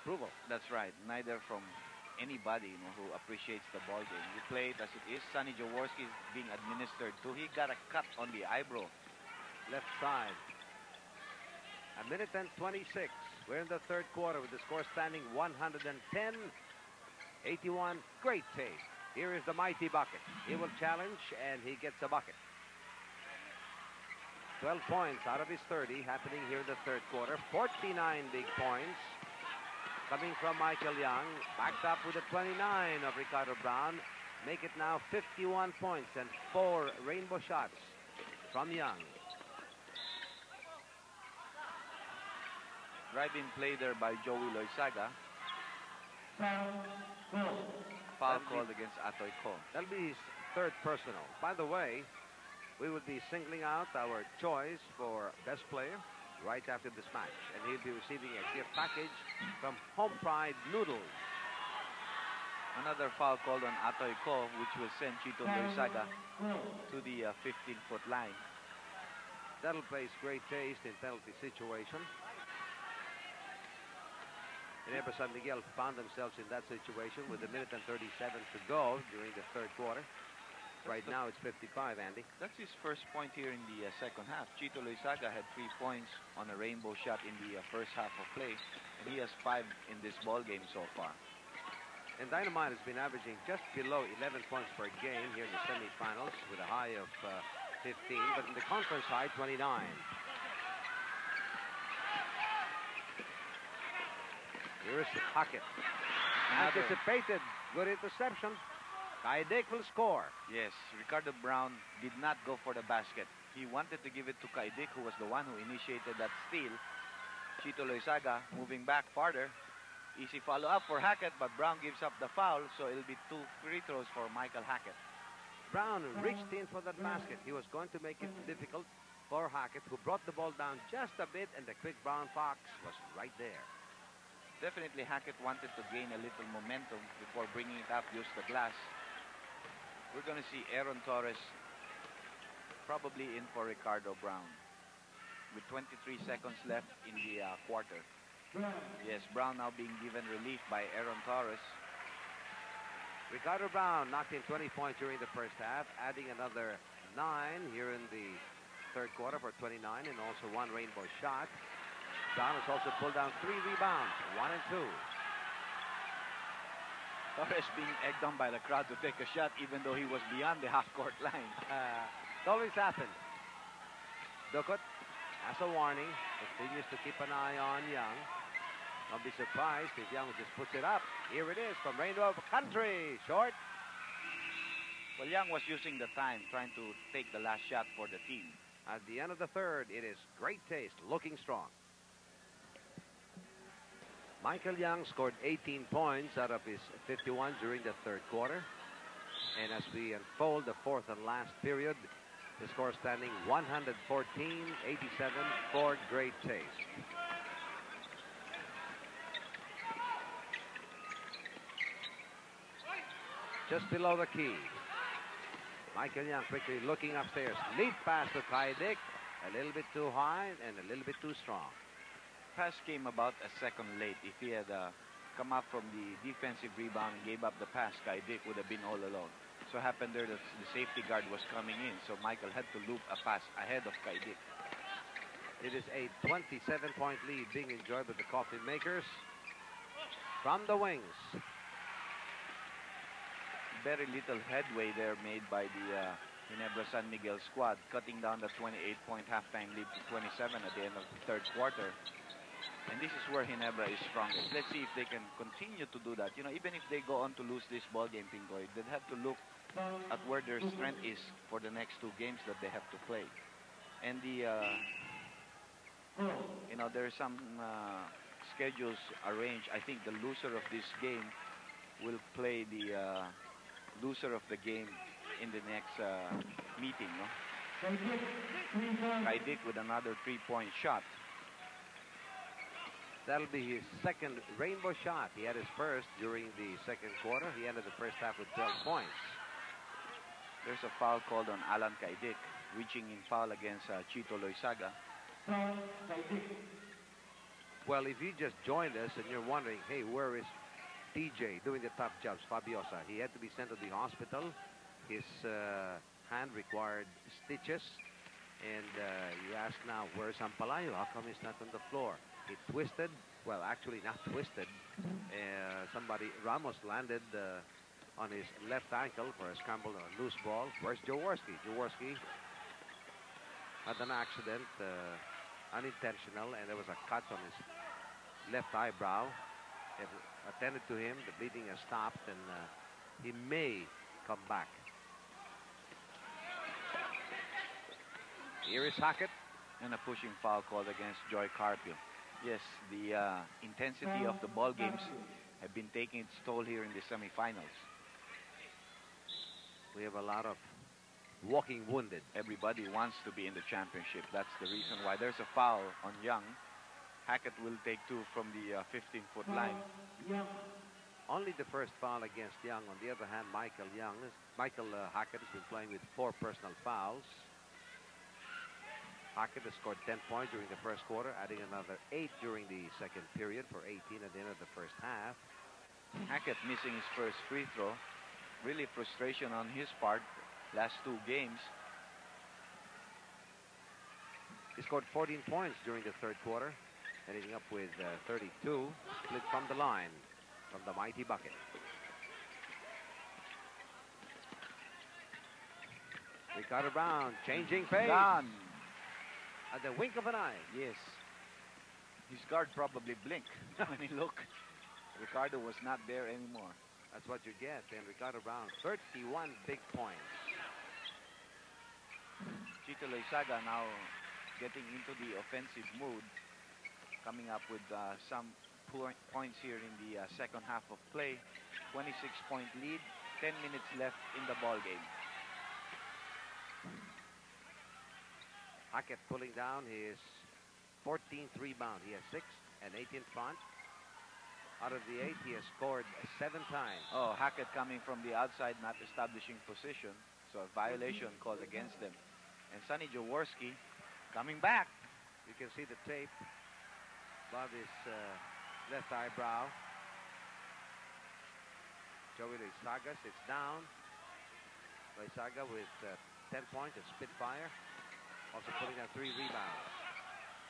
approval. That's right. Neither from anybody who appreciates the ball game. You play it as it is. Sonny Jaworski is being administered to. He got a cut on the eyebrow. Left side. A minute and 26. We're in the third quarter with the score standing 110-81. Great taste. Here is the mighty bucket. He will challenge, and he gets a bucket. 12 points out of his 30 happening here in the third quarter. 49 big points coming from Michael Young. Backed up with a 29 of Ricardo Brown. Make it now 51 points and 4 rainbow shots from Young. Drive-in play there by Joey Loizaga. Foul called against Atoy Ko. That'll be his third personal. By the way, we will be singling out our choice for best player right after this match. And he'll be receiving a gift package from Home Pride Noodles. Another foul called on Atoy Ko, which will send Chito Loizaga to the 15-foot line. That'll place great taste in penalty situation. Ginebra San Miguel found themselves in that situation with a minute and 37 to go during the third quarter. Right now it's 55, Andy. That's his first point here in the second half. Chito Loizaga had 3 points on a rainbow shot in the first half of play, and he has 5 in this ball game so far. And Dynamite has been averaging just below 11 points per game here in the semifinals with a high of 15, but in the conference high, 29. Here's Hackett. Anticipated. Good interception. Kaidek will score. Yes, Ricardo Brown did not go for the basket. He wanted to give it to Kaidek, who was the one who initiated that steal. Chito Loizaga moving back farther. Easy follow-up for Hackett, but Brown gives up the foul, so it'll be 2 free throws for Michael Hackett. Brown reached in for that basket. He was going to make it difficult for Hackett, who brought the ball down just a bit, and the quick Brown Fox was right there. Definitely Hackett wanted to gain a little momentum before bringing it up, use the glass. We're going to see Aaron Torres probably in for Ricardo Brown with 23 seconds left in the quarter. Yes, Brown now being given relief by Aaron Torres. Ricardo Brown knocked in 20 points during the first half, adding another 9 here in the third quarter for 29, and also 1 rainbow shot. Brown has also pulled down 3 rebounds, 1 and 2. Torres being egged on by the crowd to take a shot even though he was beyond the half-court line. It always happens. Ducot, as a warning, continues to keep an eye on Young. Don't be surprised if Young just puts it up. Here it is from Rainbow Country. Short. Well, Young was using the time trying to take the last shot for the team. At the end of the third, it is great taste, looking strong. Michael Young scored 18 points out of his 51 during the third quarter. And as we unfold the fourth and last period, the score standing 114-87 for great taste. Just below the key. Michael Young quickly looking upstairs. Lead pass to Kaidek. A little bit too high and a little bit too strong. Pass came about a second late. If he had come up from the defensive rebound and gave up the pass, Kaidek would have been all alone. So happened there that the safety guard was coming in, so Michael had to loop a pass ahead of Kaidek. It is a 27-point lead being enjoyed by the Coffee Makers from the wings. Very little headway there made by the Ginebra San Miguel squad, cutting down the 28-point halftime lead to 27 at the end of the third quarter. And this is where Ginebra is strongest. Let's see if they can continue to do that. You know, even if they go on to lose this ball game, Pingoy, they'll have to look at where their strength is for the next 2 games that they have to play. And the, you know, there are some schedules arranged. I think the loser of this game will play the loser of the game in the next meeting, no? Kaidek with another 3-point shot. That'll be his second rainbow shot. He had his first during the second quarter. He ended the first half with 12 points. There's a foul called on Alan Kaidek, reaching in foul against Chito Loizaga. Well, if you just joined us and you're wondering, hey, where is DJ doing the tough jobs, Fabiosa? He had to be sent to the hospital. His hand required stitches. And you ask now, where's Ampalayo? How come he's not on the floor? He twisted. Well, actually not twisted. Ramos landed on his left ankle for a scramble or a loose ball. Where's Jaworski? Jaworski had an accident, unintentional, and there was a cut on his left eyebrow. It attended to him. The bleeding has stopped, and he may come back. Here is Hackett. And a pushing foul called against Joy Carpio. Yes, the intensity of the ball games have been taking its toll here in the semifinals. We have a lot of walking wounded. Everybody wants to be in the championship. That's the reason why there's a foul on Young. Hackett will take 2 from the 15-foot line. Only the first foul against Young. On the other hand, Michael Hackett has been playing with 4 personal fouls. Hackett has scored 10 points during the first quarter, adding another 8 during the second period for 18 at the end of the first half. Hackett missing his first free throw. Really frustration on his part. Last 2 games. He scored 14 points during the third quarter, ending up with 32, split from the line, from the mighty bucket. Ricardo Brown changing pace. Done. At the wink of an eye. Yes. His guard probably blinked when he looked. Ricardo was not there anymore. That's what you get. And Ricardo Brown, 31 big points. Chito Loizaga now getting into the offensive mood, coming up with some points here in the second half of play. 26-point lead, 10 minutes left in the ball game. Hackett pulling down his 14th rebound. He has 6 and 8 in front. Out of the 8, he has scored 7 times. Oh, Hackett coming from the outside, not establishing position. So a violation called against them. And Sonny Jaworski coming back. You can see the tape above his left eyebrow. Joey Loizaga sits down. Loizaga with 10 points at Spitfire. Also putting down 3 rebounds.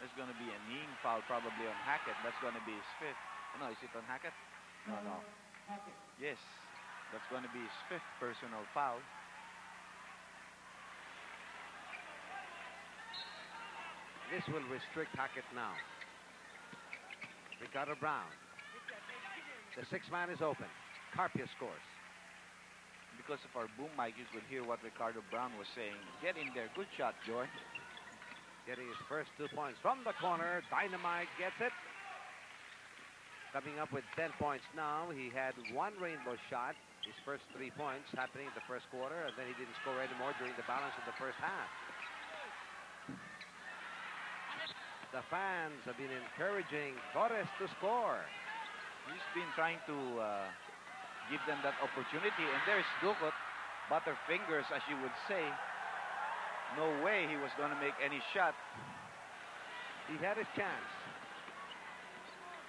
There's going to be a kneeing foul probably on Hackett. That's going to be his 5th. Oh, no, is it on Hackett? No. Yes, that's going to be his 5th personal foul. This will restrict Hackett now. Ricardo Brown. The 6th man is open. Carpio scores. Because of our boom mic, you could hear what Ricardo Brown was saying. Get in there. Good shot, Joy. Getting his first 2 points from the corner. Dynamite gets it. Coming up with 10 points now. He had 1 rainbow shot. His first 3 points happening in the first quarter. And then he didn't score anymore during the balance of the first half. The fans have been encouraging Torres to score. He's been trying to give them that opportunity. And there's Ducot, butterfingers, as you would say. No way he was going to make any shot. He had a chance.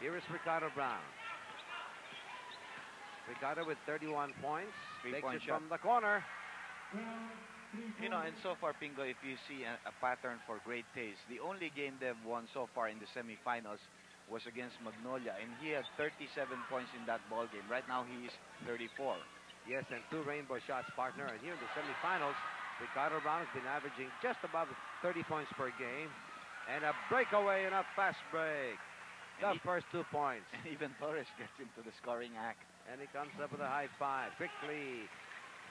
Here is Ricardo Brown. Ricardo with 31 points. Takes it from the corner. You know, and so far, Pingo, if you see a pattern for great taste, the only game they've won so far in the semifinals was against Magnolia, and he had 37 points in that ball game. Right now, he is 34. Yes, and 2 rainbow shots, partner. And here in the semifinals, Ricardo Brown has been averaging just above 30 points per game. And a breakaway and a fast break. The first 2 points. And even Torres gets into the scoring act. And he comes up with a high five. Quickly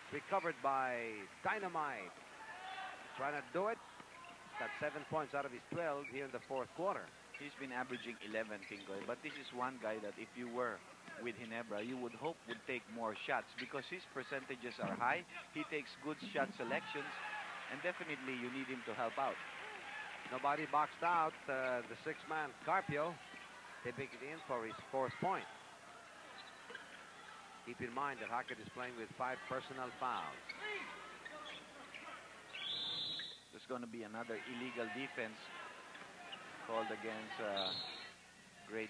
recovered by Dynamite. Trying to do it. Got 7 points out of his 12 here in the fourth quarter. He's been averaging 11, Pingoy. But this is one guy that if you were with Ginebra, you would hope would take more shots because his percentages are high. He takes good shot selections. And definitely you need him to help out. Nobody boxed out. The 6th man, Carpio, tipping it in for his 4th point. Keep in mind that Hackett is playing with 5 personal fouls. There's going to be another illegal defense called against Great